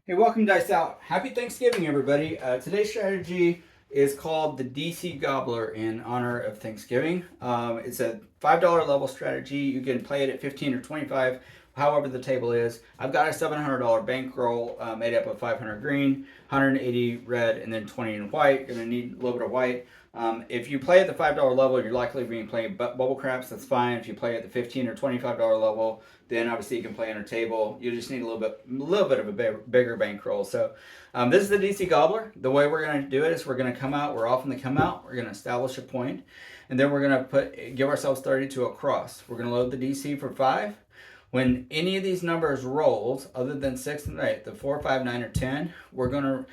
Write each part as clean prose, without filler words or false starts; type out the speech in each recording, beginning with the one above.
Hey, welcome Dice Out. Happy Thanksgiving, everybody. Today's strategy is called the DC Gobbler in honor of Thanksgiving. It's a $5 level strategy. You can play it at 15 or 25, however the table is. I've got a $700 bankroll made up of 500 green, 180 red, and then 20 in white. You're going to need a little bit of white. If you play at the $5 level, you're likely being playing bubble craps. That's fine. If you play at the $15 or $25 level, then obviously you can play on a table. You just need a little bit of a bigger bankroll. So this is the DC Gobbler. The way we're going to do it is we're going to come out. We're off in the come out. We're going to establish a point, and then we're going to give ourselves 30 to a cross. We're going to load the DC for 5. When any of these numbers rolls, other than 6 and 8, the 4, 5, 9, or 10, we're gonna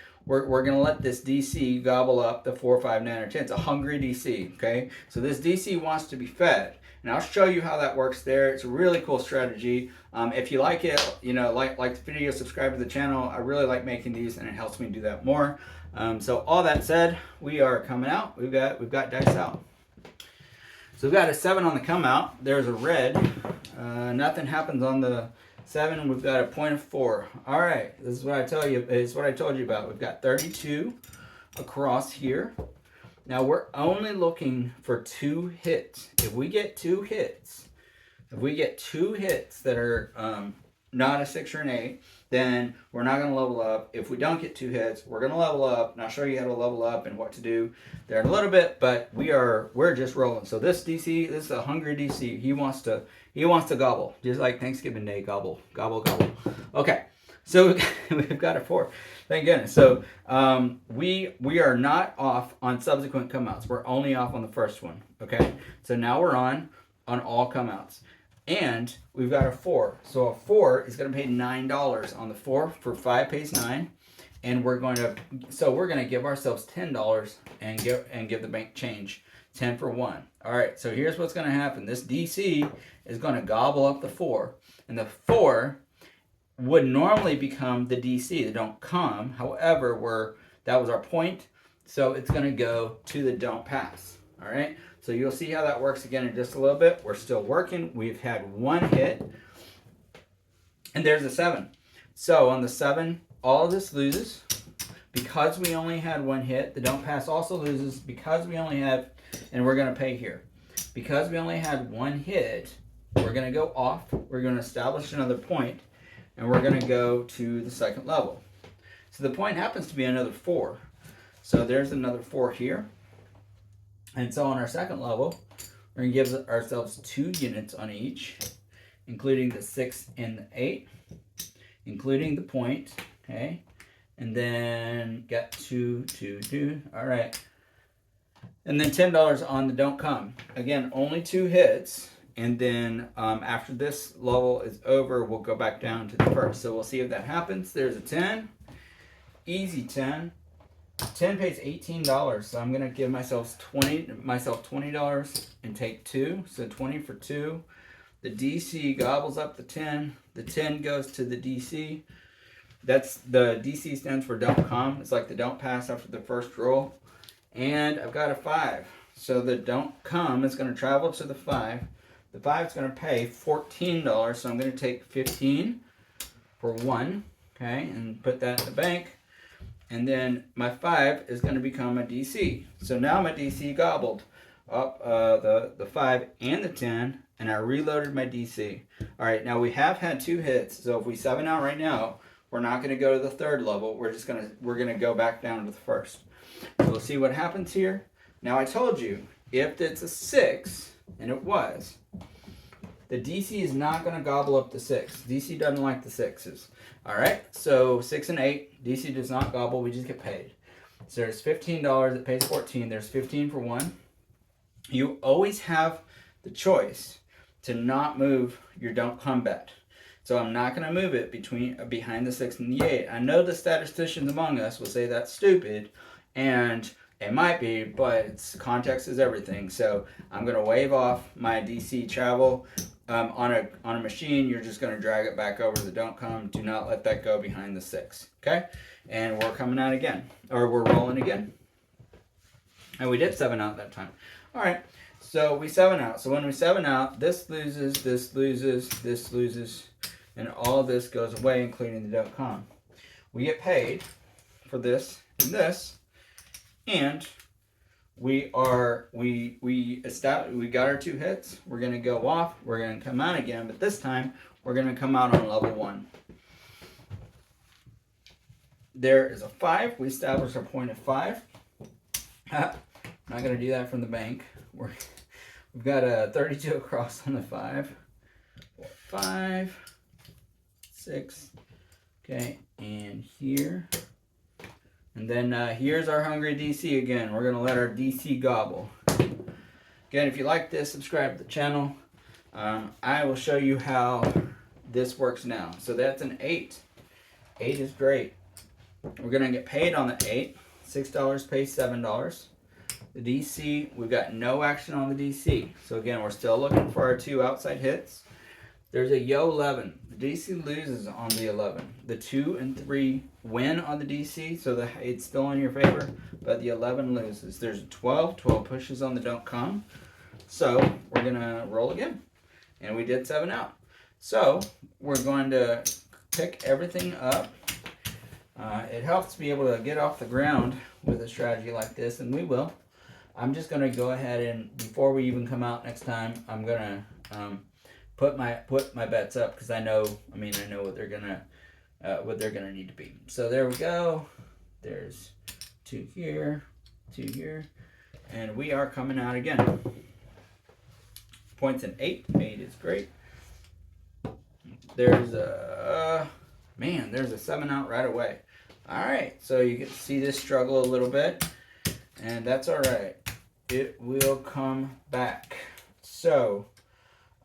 let this DC gobble up the 4, 5, 9, or 10. It's a hungry DC, okay? So this DC wants to be fed. And I'll show you how that works there. It's a really cool strategy. If you like it, like the video, subscribe to the channel. I really like making these, and it helps me do that more. So all that said, we are coming out. We've got dice out. So we've got a 7 on the come out. There's a red. Nothing happens on the 7, and we've got a point of 4. All right, this is what I tell you. It's what I told you about. We've got 32 across here. Now we're only looking for 2 hits. If we get 2 hits, that are not a 6 or an 8, then we're not going to level up. If we don't get 2 hits, we're going to level up, and I'll show you how to level up and what to do there in a little bit. But we're just rolling. So this DC, this is a hungry DC. He wants to gobble, just like Thanksgiving Day, gobble, gobble, gobble. Okay, so we've got a 4. Thank goodness. So we are not off on subsequent come-outs. We're only off on the first one. Okay, so now we're on all come-outs. And we've got a 4. So a 4 is going to pay $9 on the 4 for 5 pays 9. And we're going to give ourselves $10 and give the bank change 10 for 1. All right, so here's what's going to happen. This DC is going to gobble up the 4. And the 4 would normally become the DC, the don't come. However, that was our point. So it's going to go to the don't pass. All right, so you'll see how that works again in just a little bit. We're still working. We've had 1 hit, and there's a 7. So on the 7, all of this loses because we only had 1 hit. The don't pass also loses because we only have, and we're going to pay here. Because we only had 1 hit, we're going to go off. We're going to establish another point, and we're going to go to the second level. So the point happens to be another 4. So there's another 4 here. And so on our second level, we're going to give ourselves 2 units on each, including the 6 and the 8, including the point, okay? And then got 2, 2, 2. All right. And then $10 on the don't come. Again, only 2 hits. And then after this level is over, we'll go back down to the first. So we'll see if that happens. There's a 10. Easy 10. 10 pays $18, so I'm gonna give myself $20 and take 2. So 20 for 2. The DC gobbles up the 10. The 10 goes to the DC. That's the DC stands for don't come. It's like the don't pass after the first roll. And I've got a 5. So the don't come is gonna travel to the 5. The 5 is gonna pay $14. So I'm gonna take 15 for 1, okay, and put that in the bank. And then my 5 is going to become a DC. So now my DC gobbled up the 5 and the 10, and I reloaded my DC. All right, now we have had 2 hits. So if we 7 out right now, we're not going to go to the third level. We're going to go back down to the first. So we'll see what happens here. Now I told you, if it's a 6, and it was, the DC is not going to gobble up the 6. DC doesn't like the 6s. All right, so 6 and 8, DC does not gobble. We just get paid. So there's $15. It pays 14. There's 15 for 1. You always have the choice to not move your don't come bet. So I'm not going to move it behind the 6 and the 8. I know the statisticians among us will say that's stupid, and it might be, but context is everything. So I'm going to wave off my DC travel. On a machine, you're just going to drag it back over to the don't come. Do not let that go behind the 6. Okay? And we're coming out again. Or we're rolling again. And we did 7 out that time. All right. So we 7 out. So when we 7 out, this loses, this loses, this loses, and all of this goes away, including the don't come. we get paid for this and this, and we got our 2 hits. We're going to go off. We're going to come out again, but this time we're going to come out on level 1. There is a 5. We established our point at 5. I'm not going to do that from the bank. We've got a 32 across on the 5. 5, 6. Okay, and here. And then here's our hungry DC again. We're going to let our DC gobble. Again, if you like this, subscribe to the channel. I will show you how this works now. So that's an 8. 8 is great. We're going to get paid on the 8. $6 pays $7. The DC, we've got no action on the DC. So again, we're still looking for our 2 outside hits. There's a yo 11. The DC loses on the 11. The 2 and 3 win on the DC, so it's still in your favor, but the 11 loses. There's a 12. 12 pushes on the don't come. So we're going to roll again. And we did 7 out. So we're going to pick everything up. It helps to be able to get off the ground with a strategy like this, and we will. I'm just going to go ahead and, before we even come out next time, I'm going to put my bets up, because I know what they're gonna need to be. So there we go. There's 2 here, 2 here, and we are coming out again. Points in 8. 8 is great. There's a 7 out right away. All right, so you get to see this struggle a little bit, and that's all right. It will come back. So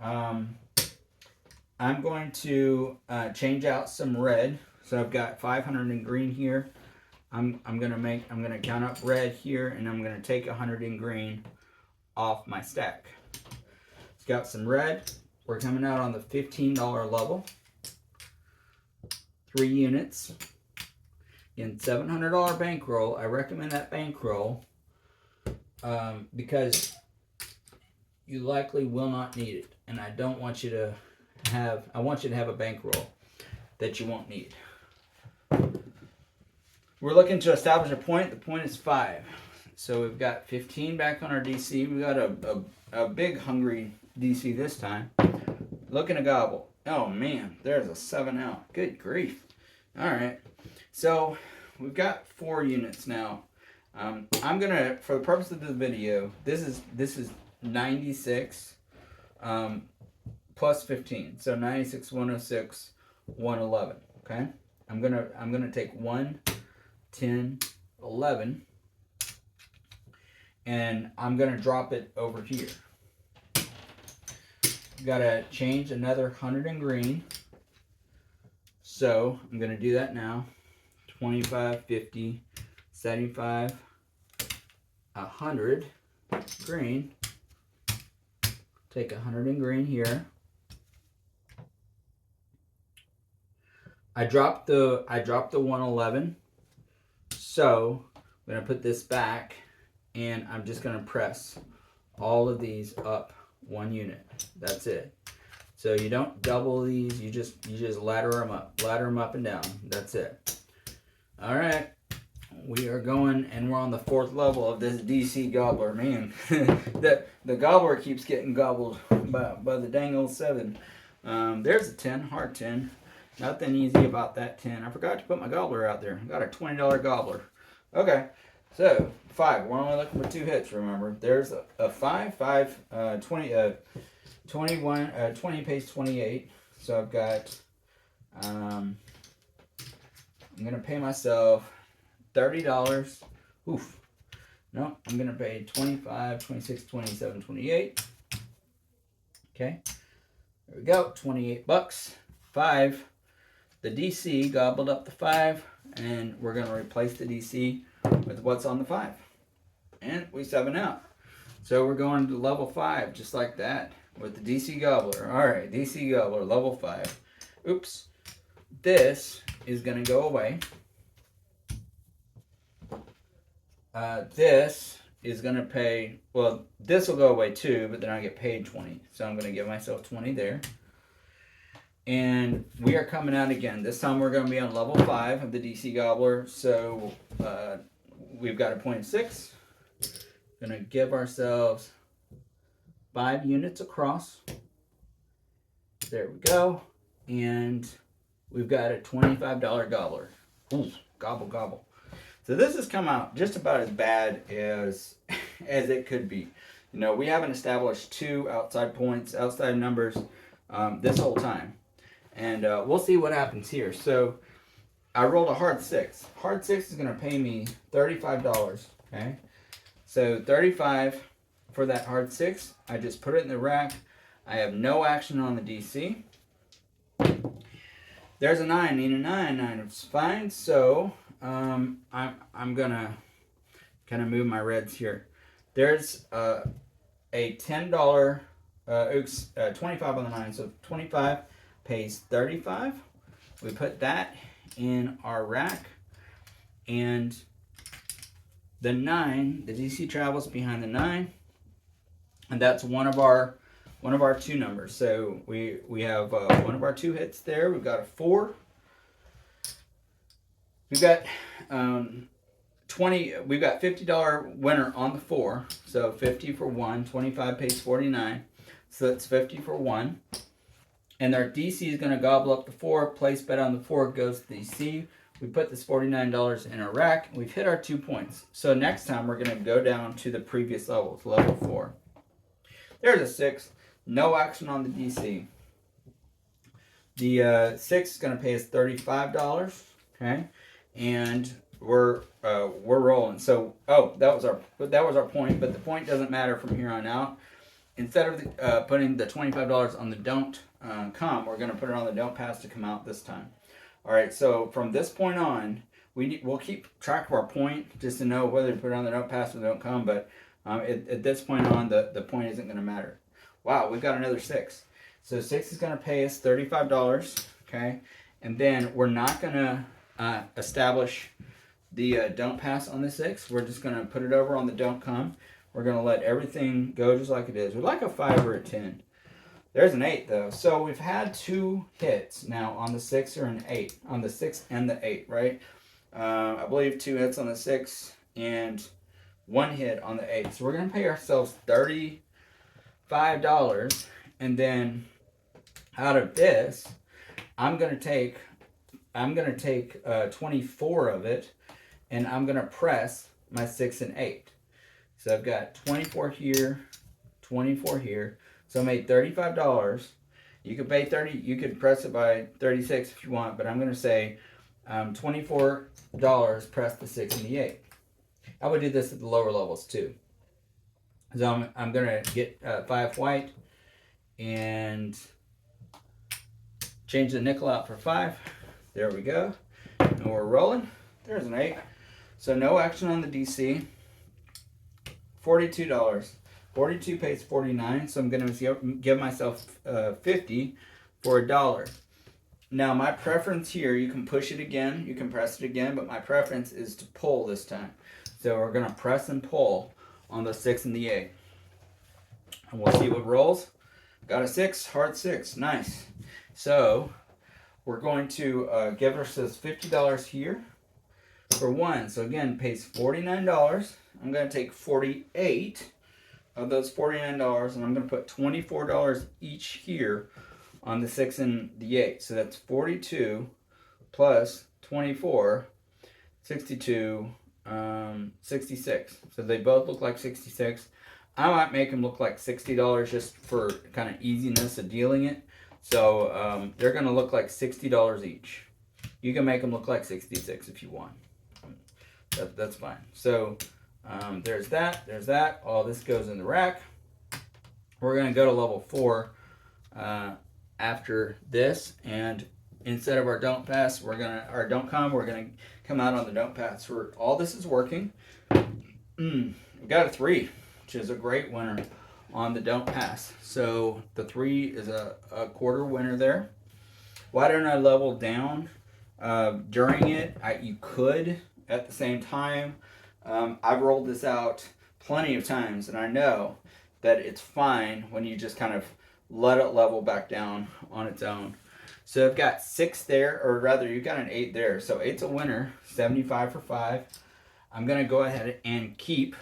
I'm going to change out some red. So I've got 500 in green here. I'm gonna count up red here, and I'm gonna take 100 in green off my stack. It's got some red. We're coming out on the $15 level. 3 units. Again, $700 bankroll. I recommend that bankroll because you likely will not need it, and I don't want you to have. I want you to have a bankroll that you won't need. We're looking to establish a point. The point is 5. So we've got 15 back on our DC. We've got a big hungry DC this time. Looking to gobble. Oh man, there's a 7 out. Good grief. All right. So we've got 4 units now. I'm gonna, for the purpose of this video, this is 96 plus 15. So 96, 106, 111. Okay. I'm gonna take 1, 10, 11, and I'm gonna drop it over here. Gotta change another 100 in green. So I'm gonna do that now. 25, 50, 75, 100 green. Take 100 in green here. I dropped the 111. So I'm gonna put this back, and I'm just gonna press all of these up 1 unit. That's it. So you don't double these. You just ladder them up and down. That's it. All right, we are going, and we're on the 4th level of this DC gobbler. Man, the gobbler keeps getting gobbled by the dang old 7. There's a 10, hard 10. Nothing easy about that 10. I forgot to put my gobbler out there. I got a $20 gobbler. Okay, so 5. We're only looking for 2 hits. Remember, there's a 5, 20, 21, 20 pays 28. So I've got. I'm gonna pay myself $30. Oof. No, I'm gonna pay 25, 26, 27, 28. Okay. There we go. 28 bucks. 5. The DC gobbled up the 5, and we're gonna replace the DC with what's on the 5. And we 7 out. So we're going to level 5 just like that with the DC gobbler. All right, DC gobbler level 5. Oops. This is going to go away. This is going to pay, well, this will go away too, but then I get paid 20. So I'm going to give myself 20 there. And we are coming out again. This time we're going to be on level 5 of the DC Gobbler. So we've got a 0.6. Going to give ourselves 5 units across. There we go. And we've got a $25 gobbler. Ooh, gobble, gobble. So this has come out just about as bad as it could be. You know, we haven't established 2 outside points, outside numbers this whole time. And we'll see what happens here. So I rolled a hard 6. Hard 6 is going to pay me $35. Okay. So 35 for that hard 6. I just put it in the rack. I have no action on the DC. There's a 9. Need a 9. 9 is fine. So I'm gonna kind of move my reds here. There's a $10 25 on the 9. So 25 pays 35. We put that in our rack, and the 9, the DC travels behind the 9, and that's one of our 2 numbers. So we have one of our 2 hits there. We've got a 4. We've got 20. We've got $50 winner on the 4. So 50 for 1. 25 pays 49. So that's 50 for 1. And our DC is going to gobble up the 4. Place bet on the 4 goes to DC. We put this $49 in our rack. We've hit our 2 points. So next time we're going to go down to the previous level, level 4. There's a 6. No action on the DC. The 6 is going to pay us $35. Okay, and we're rolling. So that was our point, but the point doesn't matter from here on out. Instead of putting the $25 on the don't come, we're going to put it on the don't pass to come out this time. All right. So from this point on, we'll keep track of our point just to know whether to put it on the don't pass or the don't come. But at this point on, the point isn't going to matter. Wow, we've got another 6. So 6 is going to pay us $35, okay? And then we're not going to establish the don't pass on the 6. We're just going to put it over on the don't come. We're going to let everything go just like it is. We'd like a 5 or a 10. There's an 8, though. So we've had 2 hits now on the 6 or an 8. On the 6 and the 8, right? I believe 2 hits on the 6 and 1 hit on the 8. So we're going to pay ourselves $35, and then out of this, I'm gonna take 24 of it, and I'm gonna press my 6 and 8. So I've got 24 here, 24 here. So I made $35. You could pay 30. You could press it by 36 if you want, but I'm gonna say $24. Press the 6 and the 8. I would do this at the lower levels too. So I'm gonna get 5 white and change the nickel out for 5. There we go. And we're rolling. There's an 8. So no action on the DC. $42. 42 pays 49. So I'm gonna give myself 50 for $1. Now my preference here, you can push it again, you can press it again, but my preference is to pull this time. So we're gonna press and pull on the 6 and the 8. And we'll see what rolls. Got a 6, hard 6, nice. So we're going to give ourselves $50 here for 1. So again, pays $49. I'm going to take 48 of those $49, and I'm going to put $24 each here on the 6 and the 8. So that's 42 plus 24, 62, 66. So they both look like 66. I might make them look like $60 just for kind of easiness of dealing it. So they're going to look like $60 each. You can make them look like 66 if you want. That's fine. So there's that. There's that. All this goes in the rack. We're going to go to level 4 after this, and instead of our don't pass, we're gonna come out on the don't pass. All this is working. We got a 3, which is a great winner on the don't pass. So the 3 is a quarter winner there. Why don't I level down during it? You could at the same time. I've rolled this out plenty of times, and I know that it's fine when you just kind of let it level back down on its own. So I've got 6 there, or rather, you've got an 8 there. So 8's a winner, 75 for 5. I'm gonna go ahead and keep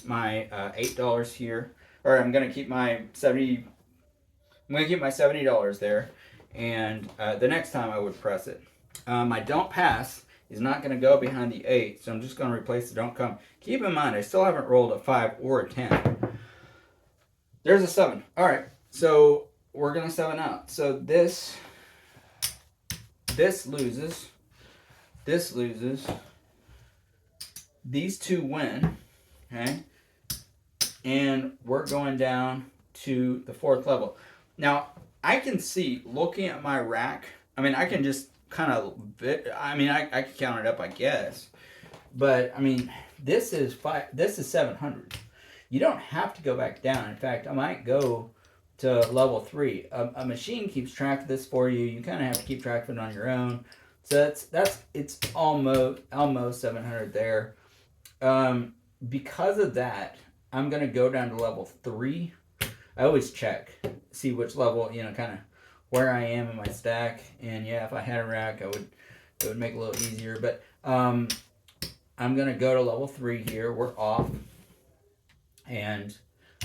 my $8 here, or I'm gonna keep my $70. I'm gonna keep my $70 there, and the next time I would press it. My don't pass is not gonna go behind the 8, so I'm just gonna replace the don't come. Keep in mind, I still haven't rolled a 5 or a 10. There's a 7. All right, so we're gonna 7 out. So this loses. This loses. These two win. Okay, and we're going down to the 4th level. Now, I can see, looking at my rack, I mean, I can just kind of, I can count it up, I guess. But, I mean, this is 700. You don't have to go back down. In fact, I might go to level 3. A machine keeps track of this for you. You kind of have to keep track of it on your own. So it's almost 700 there. Because of that, I'm going to go down to level 3. I always check, see which level, kind of where I am in my stack. And yeah, if I had a rack, it would make it a little easier. But I'm going to go to level 3 here. We're off. And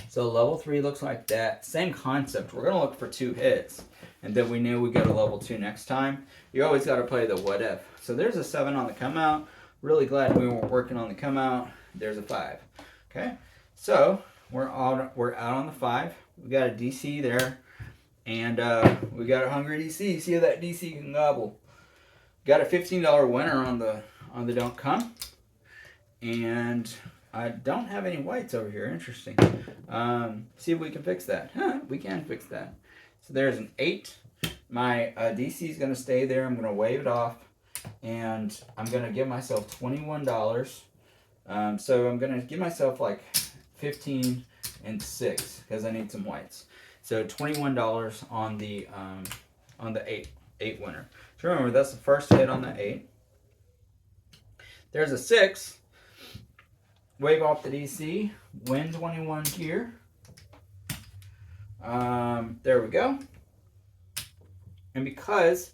so level 3 looks like that. Same concept. We're going to look for 2 hits. And then we knew we go to level 2 next time. You always got to play the what if. So there's a 7 on the come out. Really glad we weren't working on the come out. There's a 5. Okay. So we're out on the 5. We got a DC there. And we got a hungry DC. See how that DC can gobble. Got a $15 winner on the don't come. And I don't have any whites over here. Interesting. See if we can fix that. Huh, we can fix that. So there's an 8. My DC is going to stay there. I'm going to wave it off. And I'm going to give myself $21. So I'm going to give myself like 15 and 6 because I need some whites. So $21 on the 8 winner. So remember, that's the first hit on the 8. There's a 6. Wave off the DC. Win 21 here. There we go. And because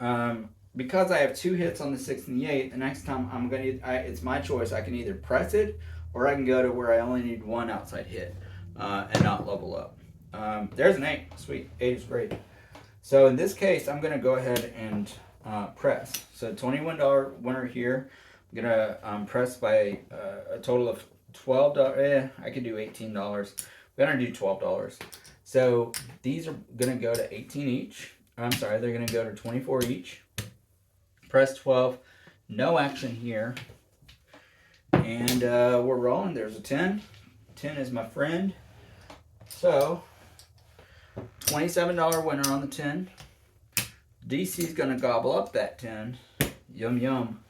I have 2 hits on the 6 and the 8, the next time it's my choice. I can either press it or I can go to where I only need 1 outside hit and not level up. There's an 8. Sweet. 8 is great. So in this case, I'm going to go ahead and press. So $21 winner here. I'm going to press by a total of $12. I could do $18. We're going to do $12. So these are going to go to 18 each. I'm sorry, they're going to go to 24 each. Press 12. No action here. And we're rolling. There's a 10. 10 is my friend. So $27 winner on the 10. DC's going to gobble up that 10. Yum, yum.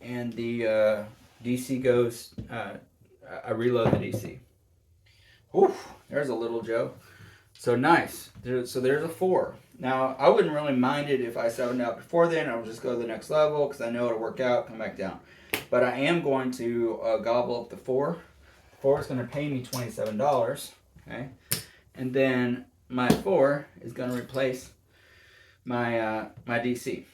And the DC goes, I reload the DC. Whew, there's a little Joe. So nice. So there's a 4. Now, I wouldn't really mind it if I 7'd out before then. I would just go to the next level because I know it'll work out, come back down. But I am going to gobble up the 4. 4 is going to pay me $27. Okay. And then my 4 is going to replace my DC.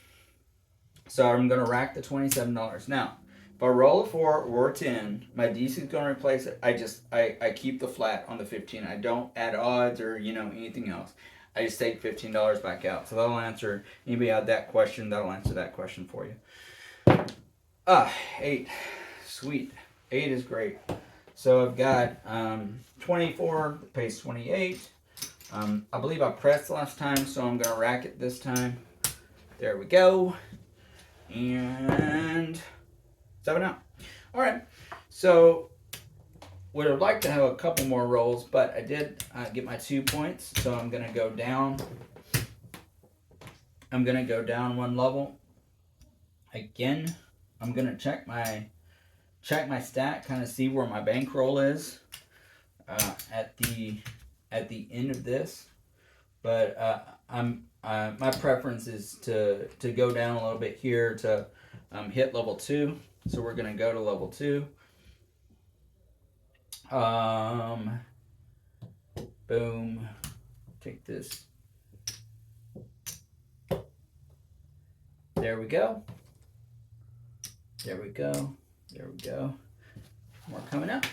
So I'm going to rack the $27. Now, if I roll a 4 or a 10, my DC is going to replace it. I keep the flat on the 15. I don't add odds or anything else. I just take $15 back out. So that'll answer, anybody had that question, that'll answer that question for you. 8. Sweet. 8 is great. So I've got 24, pays 28. I believe I pressed last time, so I'm going to rack it this time. There we go. And 7 out. All right. So would have liked to have a couple more rolls, but I did get my 2 points, so I'm going to go down. I'm going to go down 1 level. Again, I'm going to check my stat, kind of see where my bankroll is at the end of this. But my preference is to go down a little bit here to hit level 2. So we're going to go to level 2. Boom. Take this. There we go. There we go. There we go. More coming up.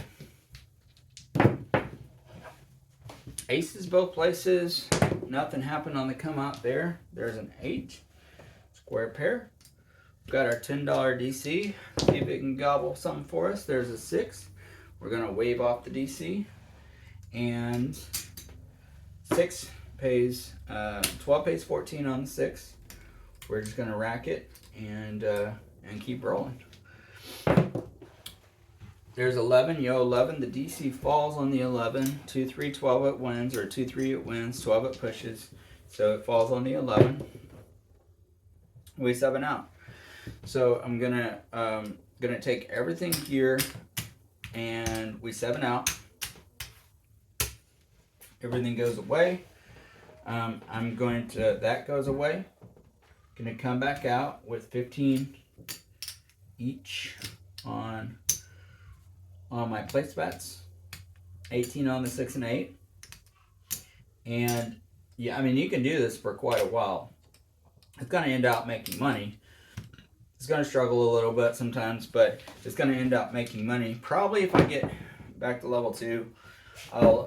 Aces both places. Nothing happened on the come out there. There's an 8. Square pair. We've got our $10 DC. See if it can gobble something for us. There's a 6. We're going to wave off the DC. And 6 pays, 12 pays 14 on the 6. We're just going to rack it and keep rolling. There's 11, yo 11, the DC falls on the 11, 2, 3, 12 it wins, or 2, 3 it wins, 12 it pushes, so it falls on the 11. We 7 out. So I'm gonna take everything here and we 7 out. Everything goes away. I'm going to, that goes away. Gonna come back out with 15 each on my place bets, 18 on the 6 and 8, and yeah, I mean you can do this for quite a while. It's going to end up making money. It's going to struggle a little bit sometimes, but it's going to end up making money. Probably if I get back to level 2, I'll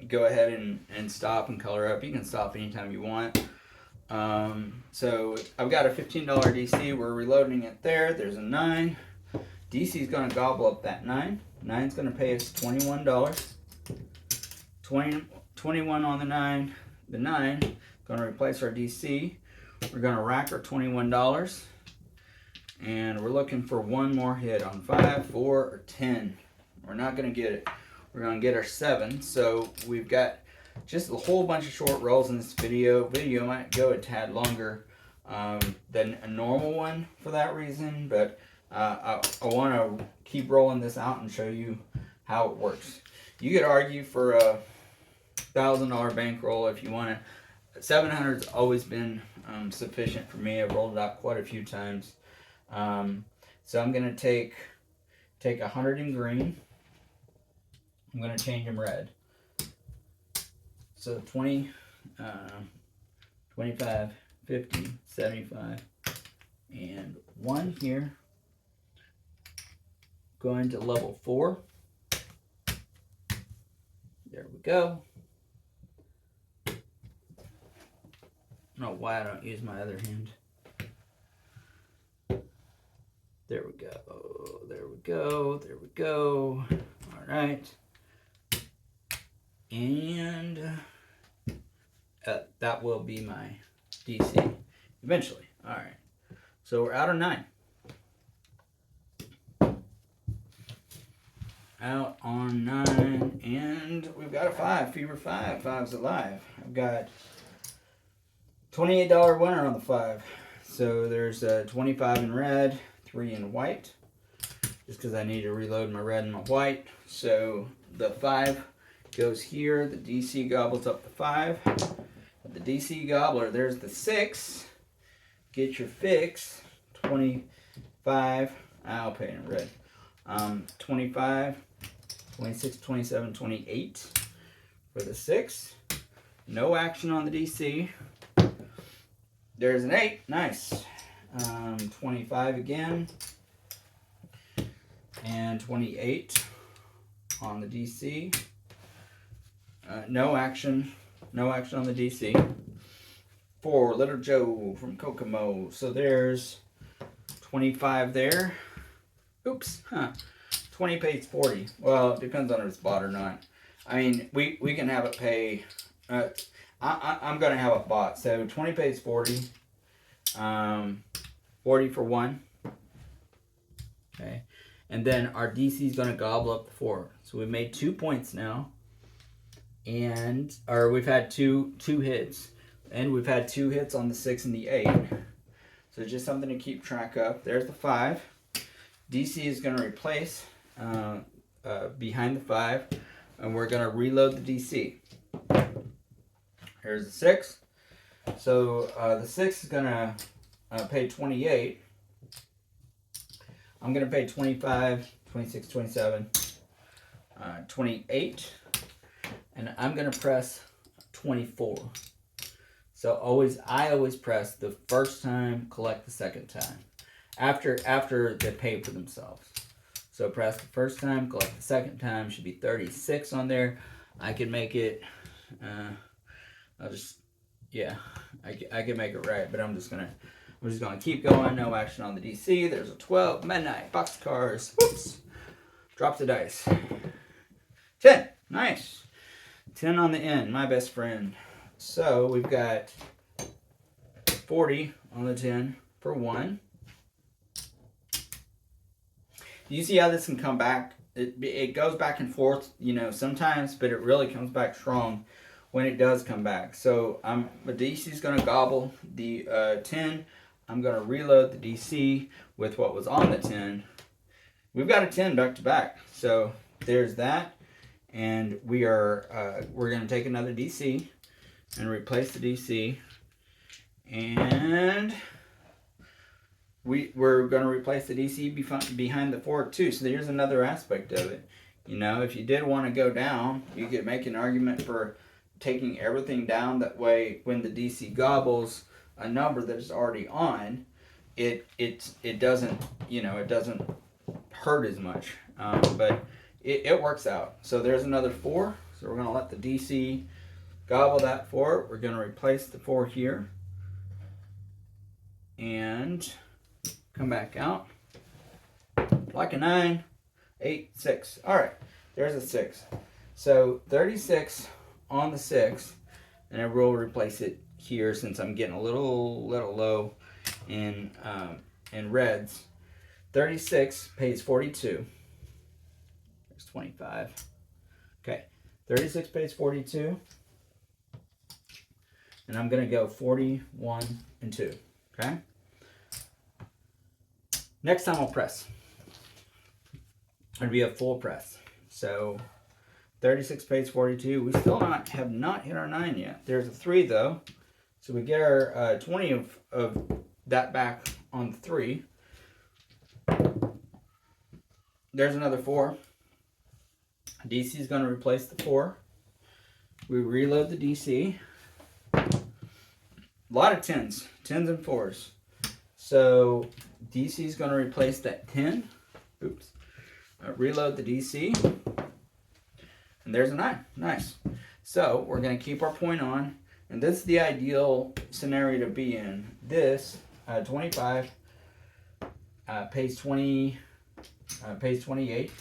go ahead and stop and color up. You can stop anytime you want. So I've got a $15 DC. We're reloading it there. There's a 9. DC is going to gobble up that 9. 9's going to pay us $21. 21 on the 9. The 9 going to replace our DC. We're going to rack our $21. And we're looking for one more hit on 5, 4, or 10. We're not going to get it. We're going to get our 7. So we've got just a whole bunch of short rolls in this video. Video might go a tad longer than a normal one for that reason, but I want to keep rolling this out and show you how it works. You could argue for a $1,000 bankroll if you want to. 700's always been sufficient for me. I've rolled it out quite a few times. So I'm going to take 100 in green. I'm going to change them red. So 20, 25, 50, 75, and 1 here. Going to level 4. There we go. I don't know why I don't use my other hand. There we go. There we go. There we go. All right. And that will be my DC eventually. All right. So we're out of 9. Out on 9, and we've got a 5, fever 5. 5's alive. I've got $28 winner on the 5. So there's 25 in red, 3 in white, just because I need to reload my red and my white. So the 5 goes here. The DC gobbles up the 5. The DC gobbler, there's the 6. Get your fix. 25. I'll pay in red. 25. 26, 27, 28 for the 6. No action on the DC. There's an 8. Nice. 25 again. And 28 on the DC. No action. No action on the DC. For Little Joe from Kokomo. So there's 25 there. Oops. 20 pays 40. Well, it depends on if it's bought or not. I mean, we can have it pay. I'm going to have it bought. So 20 pays 40. 40 for 1. Okay. And then our DC is going to gobble up the 4. So we made 2 points now. And, or we've had two hits. And we've had 2 hits on the 6 and the 8. So just something to keep track of. There's the 5. DC is going to replace behind the 5, and we're going to reload the DC. Here's the 6. So the 6 is going to pay 28. I'm going to pay 25, 26, 27, 28, and I'm going to press 24. So I always press the first time, collect the second time. After they pay for themselves. So press the first time, collect the second time. Should be 36 on there. I can make it. I'll just, yeah, I can make it right, but I'm just gonna keep going. No action on the DC. There's a 12 midnight boxcars. Whoops. Drop the dice. 10. Nice. 10 on the end. My best friend. So we've got 40 on the 10 for 1. You see how this can come back? It goes back and forth, you know, sometimes, but it really comes back strong when it does come back. So the DC is going to gobble the 10. I'm going to reload the DC with what was on the 10. We've got a 10 back to back. So there's that. And we're going to take another DC and replace the DC. And we're going to replace the DC behind the 4 too. So there's another aspect of it. You know, if you did want to go down, you could make an argument for taking everything down. That way, when the DC gobbles a number that is already on, it doesn't, you know, it doesn't hurt as much. But it works out. So there's another 4. So we're going to let the DC gobble that 4. We're going to replace the 4 here. And come back out. Like a 9, 8, 6. All right, there's a 6. So 36 on the 6, and I will replace it here since I'm getting a little low in reds. 36 pays 42. There's 25. Okay, 36 pays 42, and I'm gonna go 41 and 2. Okay. Next time I'll press. It'll be a full press. So 36 pays 42. We still have not hit our 9 yet. There's a 3 though. So we get our 20 of that back on the 3. There's another 4. DC is going to replace the 4. We reload the DC. A lot of 10s and 4s. So DC is going to replace that 10. Oops. Reload the DC. And there's a 9. Nice. So we're going to keep our point on. And this is the ideal scenario to be in. This 25 pays 20 pays 28.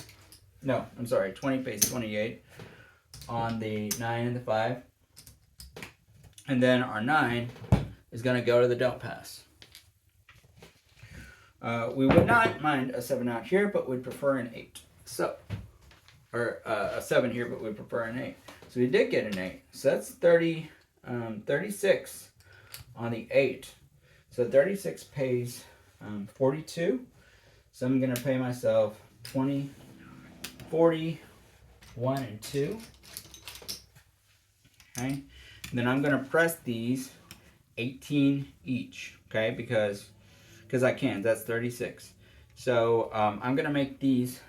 No, I'm sorry. 20 pays 28 on the 9 and the 5. And then our 9 is going to go to the don't pass. We would not mind a 7 out here, but we'd prefer an 8. So, or a 7 here, but we'd prefer an 8. So we did get an 8. So that's 36 on the 8. So 36 pays 42. So I'm going to pay myself 20, 40, 1, and 2. Okay. And then I'm going to press these 18 each. Okay, because I can. That's 36. So I'm going to make these,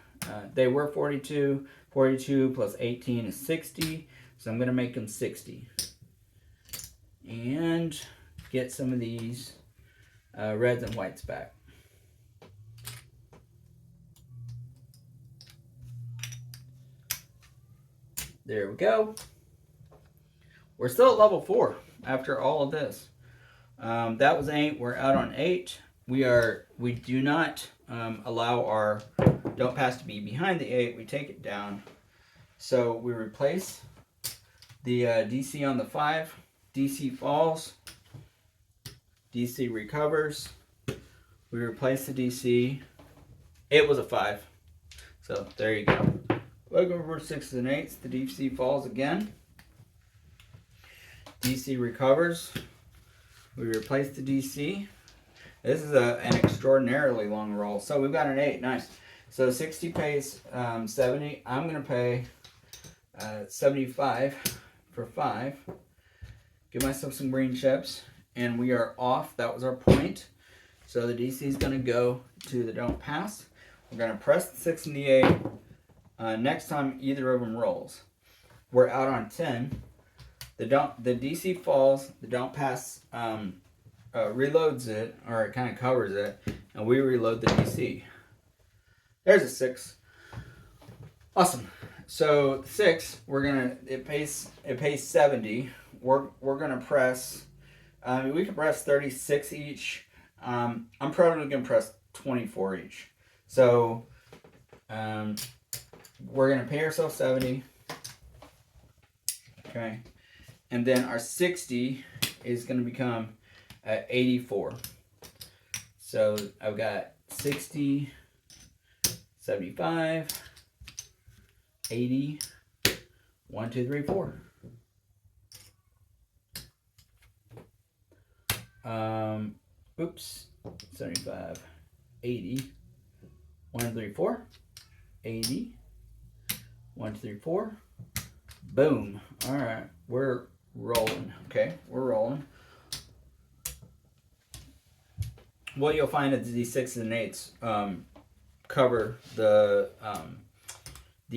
they were 42. 42 plus 18 is 60. So I'm going to make them 60. And get some of these reds and whites back. There we go. We're still at level 4 after all of this. That was 8. We're out on 8. We do not allow our don't pass to be behind the 8. We take it down. So we replace the DC on the 5. DC falls. DC recovers. We replace the DC. It was a 5. So there you go. Look over 6s and 8s. The DC falls again. DC recovers. We replace the DC. This is an extraordinarily long roll. So we've got an 8. Nice. So 60 pays 70. I'm going to pay 75 for 5. Give myself some green chips. And we are off. That was our point. So the DC is going to go to the don't pass. We're going to press the 6 and the 8. Next time either of them rolls. We're out on 10. The DC falls. The don't pass reloads it, or it kind of covers it, and we reload the DC. There's a 6. Awesome. So 6, it pays 70. We're gonna press. We can press 36 each. I'm probably gonna press 24 each. So we're gonna pay ourselves 70. Okay, and then our 60 is gonna become 84. So I've got 60, 75, 80, 1, 2, 3, 4. Oops, 75, 80, 1, 2, 3, 4, 80, 1, 2, 3, 4. Boom. All right, we're rolling. Okay, we're rolling. What you'll find is these 6s and 8s cover the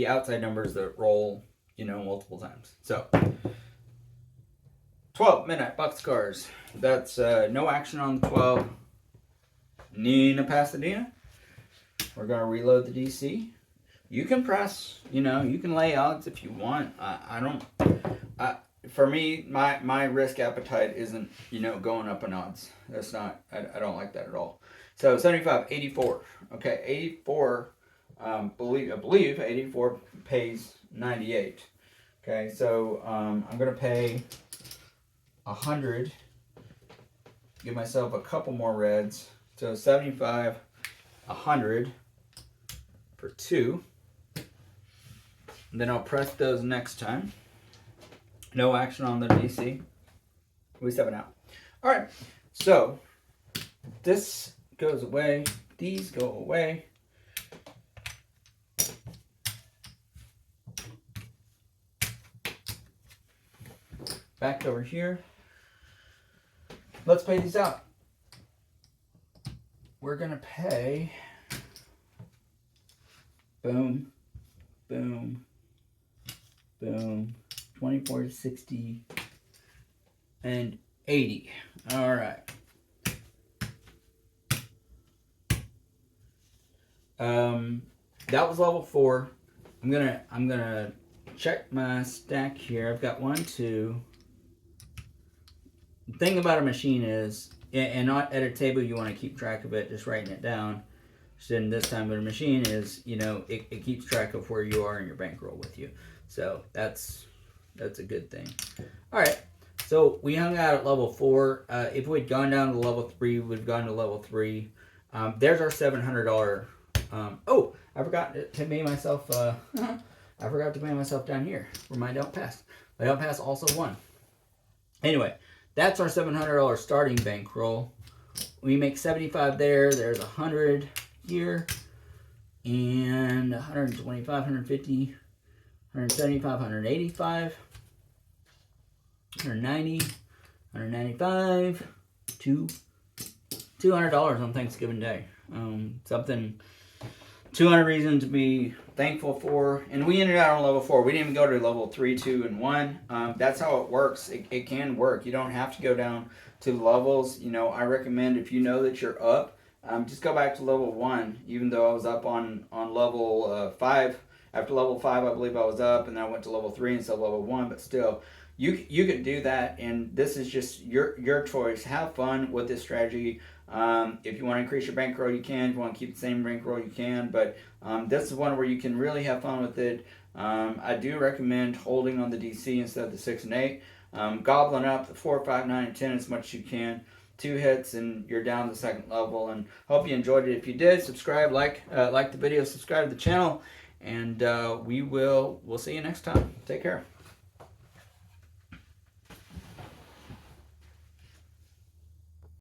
outside numbers that roll, multiple times. So 12 midnight boxcars. That's no action on 12. Nina Pasadena. We're gonna reload the DC. You can press, you can lay odds if you want. For me, my risk appetite isn't, going up in odds. That's not, I don't like that at all. So 75, 84. Okay, 84, I believe 84 pays 98. Okay, so I'm going to pay 100, give myself a couple more reds. So 75, 100 for 2. And then I'll press those next time. No action on the DC. We 7 out. All right. So this goes away. These go away. Back over here. Let's pay these out. We're gonna pay. Boom. Boom. Boom. 24, 60, and 80. All right. That was level 4. I'm gonna check my stack here. I've got 1, 2. The thing about a machine is, and not at a table, you want to keep track of it, just writing it down. So then this time with a machine is, it keeps track of where you are in your bankroll with you. So that's a good thing. All right, so we hung out at level 4. If we'd gone down to level 3, we'd gone to level 3. There's our $700. Oh, I forgot to pay myself. I forgot to pay myself down here where my don't pass. My don't pass also won. Anyway, that's our $700 starting bankroll. We make 75 there. There's 100 here, and 125, 150, 175, 185, 190, 195, $200 on Thanksgiving Day. Something 200 reasons to be thankful for. And we ended out on level 4. We didn't even go to level 3, 2, and 1. That's how it works. It can work. You don't have to go down to the levels. I recommend, if you know that you're up, just go back to level 1. Even though I was up on level 5. After level 5, I believe I was up, and then I went to level 3 instead of level 1. But still, you can do that, and this is just your choice. Have fun with this strategy. If you want to increase your bankroll, you can. If you want to keep the same bankroll, you can. But this is one where you can really have fun with it. I do recommend holding on the DC instead of the 6 and 8. Gobbling up the 4, 5, 9, and 10 as much as you can. 2 hits and you're down to the second level. And hope you enjoyed it. If you did, subscribe, like the video, subscribe to the channel, and we'll see you next time. Take care.